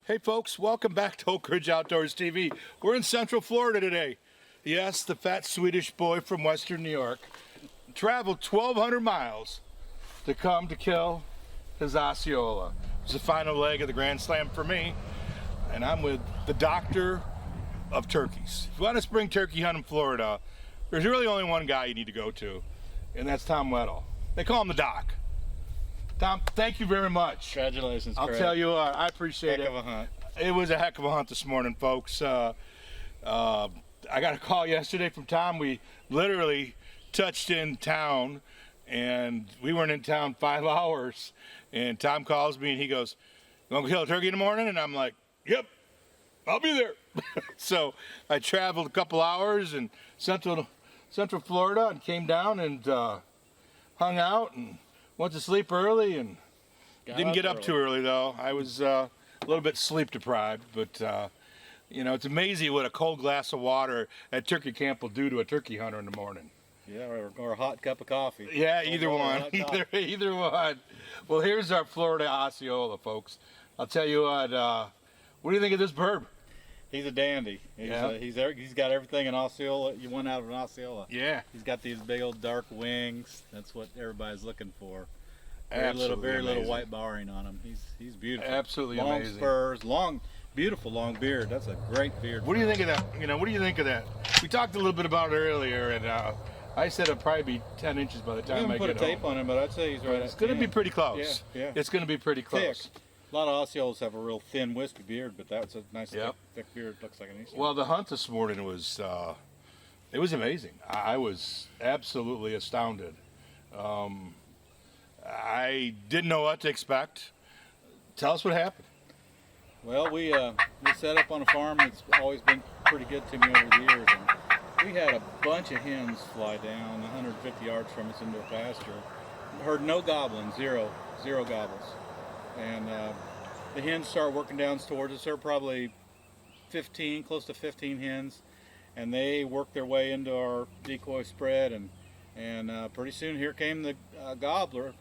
Hey folks, welcome back to Oakridge Outdoors TV. We're in Central Florida today. Yes, the fat Swedish boy from Western New York traveled 1,200 miles to come to kill his Osceola. It's the final leg of the Grand Slam for me, and I'm with the doctor of turkeys. If you want to spring turkey hunt in Florida, there's really only one guy you need to go to, and that's Tom Weddle. They call him the Doc. Tom, thank you very much. Congratulations, I'll Craig. tell you what, I appreciate it. Heck of a hunt. It was a heck of a hunt this morning, folks. I got a call yesterday from Tom. We literally touched in town, and we weren't in town 5 hours. And Tom calls me, and he goes, "You want to kill a turkey in the morning?" And I'm like, "Yep, I'll be there." So I traveled a couple hours in Central Florida and came down and hung out and went to sleep early and didn't get up too early though. I was a little bit sleep deprived, but you know, it's amazing what a cold glass of water at turkey camp will do to a turkey hunter in the morning. Yeah, or a hot cup of coffee. Yeah, either one. Either one. Well, here's our Florida Osceola, folks. I'll tell you what do you think of this bird? He's a dandy. He's got everything an Osceola you want out of an Osceola. Yeah. He's got these big old dark wings. That's what everybody's looking for. Absolutely Very little amazing. white barring on him. He's beautiful. Absolutely long amazing. Spurs, beautiful long beard. That's a great beard. What do you think of that? You know, what do you think of that? We talked a little bit about it earlier, and I said it'll probably be 10 inches by the I time haven't I put get a tape home. on him, but I'd say he's right. It's going to be pretty close. Yeah. It's going to be pretty close. Thick. A lot of Osceolas have a real thin, wispy beard, but that's a nice Yep. thick beard. Looks like an Eastern. Well, the hunt this morning was it was amazing. I was absolutely astounded. I didn't know what to expect. Tell us what happened. Well, we set up on a farm that's always been pretty good to me over the years, and we had a bunch of hens fly down 150 yards from us into a pasture. Heard no gobbling, zero gobbles, and the hens started working down towards us. There were probably close to 15 hens, and they worked their way into our decoy spread, and pretty soon here came the gobbler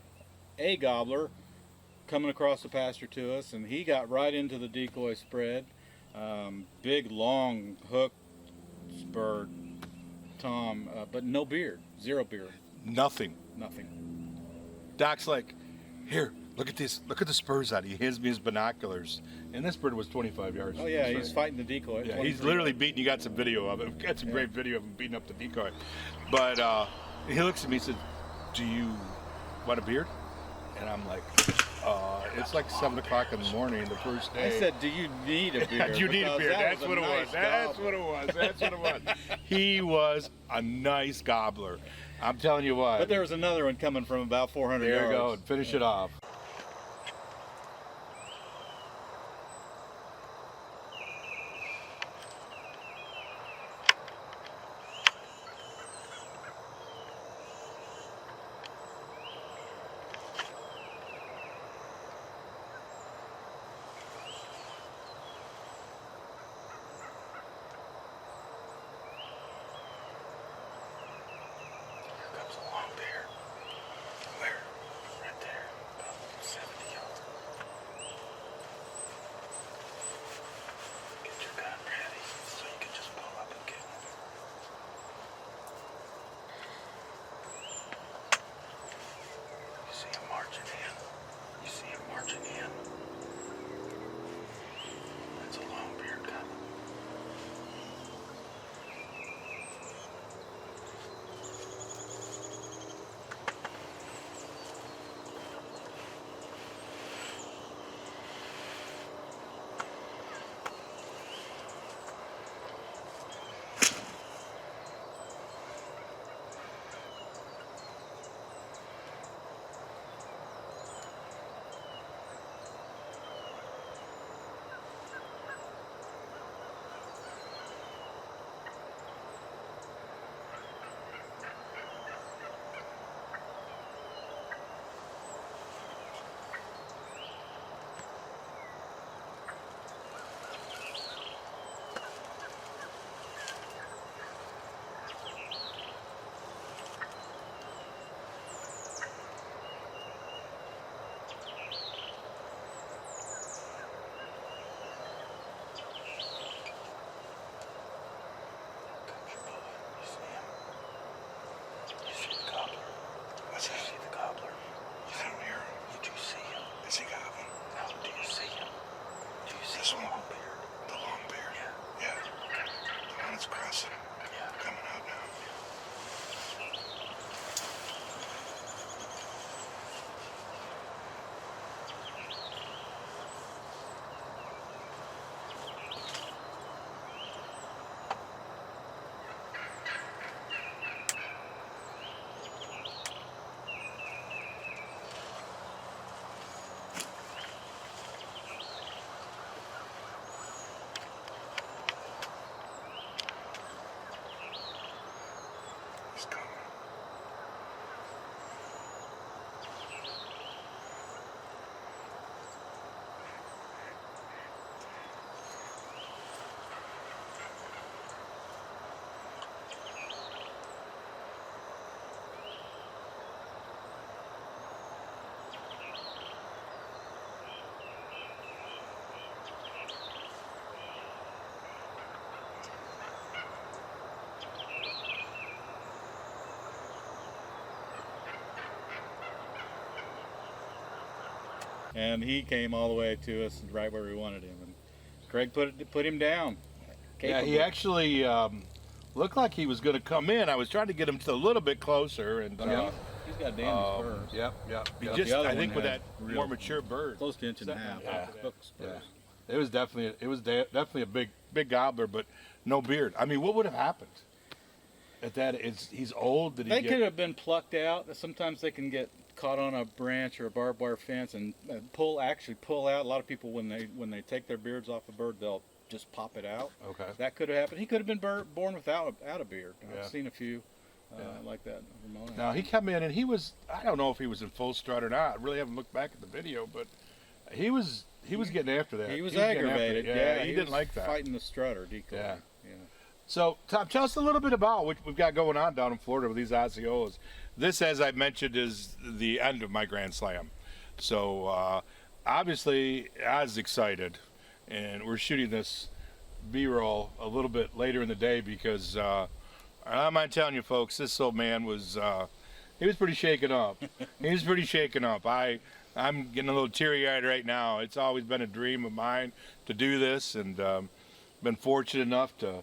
coming across the pasture to us, and he got right into the decoy spread. Big long hook spurred Tom, but no beard, zero beard. Nothing. Doc's like, "Here, look at this. Look at the spurs on it." He hands me his binoculars, and this bird was 25 yards. Oh yeah, from he's us. fighting the decoy. Yeah, he's literally beating. You got some video of it. We got some great video of him beating up the decoy. But he looks at me and says, "Do you want a beard?" And I'm like, "It's like 7 o'clock in the morning, the first day." I said, "Do you need a beard?" You need a Because beard. that That's was a what it was. nice That's gobbler. what it was. That's what it was. He was a nice gobbler. I'm telling you what. But there was another one coming from about 400 There yards. you go. Finish it off. Here comes a long bear. Where? Right there. He's coming. And he came all the way to us right where we wanted him. And Craig put him down. Yeah, he actually looked like he was going to come in. I was trying to get him to a little bit closer, and he's got dandy spurs. Yep. He Got just, the other I think, one with that had more mature bird. Close to inch and a half. Yeah. Spurs. It was definitely a big gobbler, but no beard. I mean, what would have happened at that? He's old. Did he They could have been plucked out. Sometimes they can get caught on a branch or a barbed wire fence and pull out. A lot of people, when they take their beards off a bird, they'll just pop it out. Okay. That could have happened. He could have been born without a beard. Yeah. I've seen a few like that. Now he come in and he was, I don't know if he was in full strut or not. I really haven't looked back at the video, but he was getting after that. He was getting after aggravated. it. Yeah, he didn't like that. Fighting the strutter decoy. Yeah. Yeah. So, Tom, tell us a little bit about what we've got going on down in Florida with these Osceolas. This, as I mentioned, is the end of my Grand Slam. So, obviously, I was excited, and we're shooting this B-roll a little bit later in the day because I'm not telling you, folks, this old man was he was pretty shaken up. I'm getting a little teary-eyed right now. It's always been a dream of mine to do this, and been fortunate enough to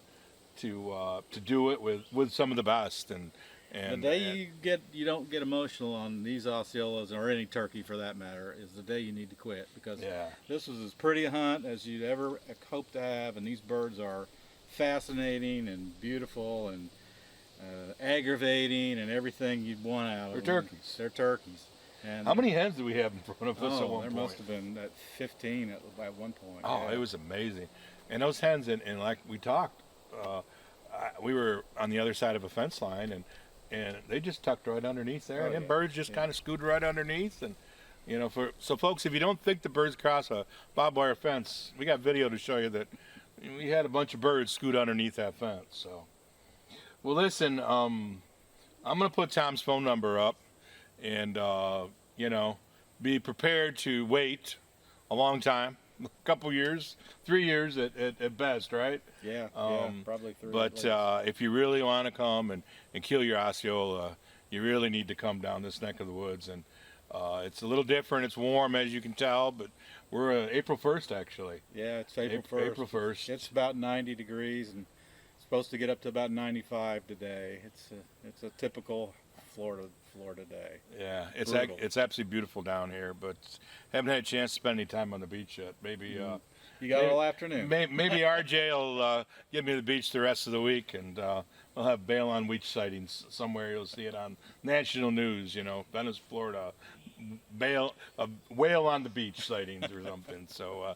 do it with some of the best. And the day you don't get emotional on these Osceolas, or any turkey for that matter, is the day you need to quit, because this was as pretty a hunt as you'd ever hope to have, and these birds are fascinating and beautiful and aggravating and everything you'd want out of them. Turkeys. They're turkeys. And how many hens do we have in front of us at one point? There must have been 15 at one point. Oh, yeah. It was amazing. And those hens, and like we talked, we were on the other side of a fence line, and they just tucked right underneath there, and then birds just kind of scooted right underneath. And so folks, if you don't think the birds cross a barbed wire fence, we got video to show you that we had a bunch of birds scoot underneath that fence. So, well, listen, I'm gonna put Tom's phone number up, and be prepared to wait a long time. A couple years, 3 years at best, right? Yeah, probably 3. But if you really want to come and kill your Osceola, you really need to come down this neck of the woods. And it's a little different. It's warm, as you can tell, but we're April 1st, actually. Yeah, it's April 1st. April 1st. It's about 90 degrees, and it's supposed to get up to about 95 today. It's a typical Florida day. Yeah, it's absolutely beautiful down here, but haven't had a chance to spend any time on the beach yet. Maybe you got all afternoon. Maybe RJ will give me the beach the rest of the week, and we'll have bail on beach sightings somewhere. You'll see it on national news. Venice, Florida, whale on the beach sightings or something. So,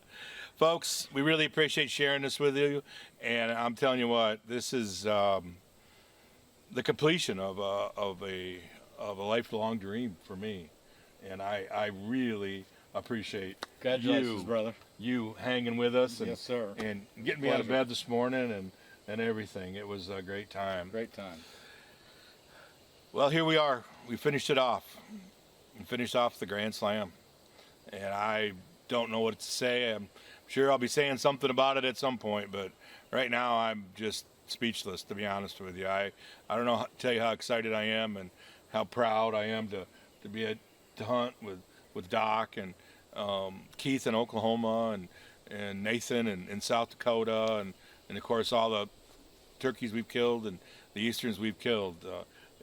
folks, we really appreciate sharing this with you, and I'm telling you what, this is the completion of a lifelong dream for me, and I really appreciate Congratulations, brother. You hanging with us, and, yes, sir. And getting me out of bed this morning and everything. It was a great time. Great time. Well, here we are. We finished it off. We finished off the Grand Slam, and I don't know what to say. I'm sure I'll be saying something about it at some point, but right now I'm just speechless, to be honest with you. I don't know how to tell you how excited I am and how proud I am to be to hunt with Doc and Keith in Oklahoma and Nathan in South Dakota and of course all the turkeys we've killed and the easterns we've killed.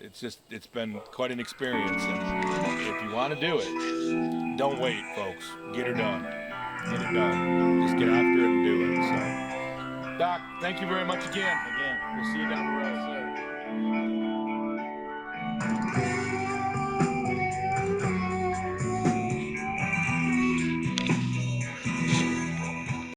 It's been quite an experience, and if you want to do it, don't wait, folks. Get her done. Get it done. Just get after it and do it. So, Doc, thank you very much again. Again, we'll see you down the road.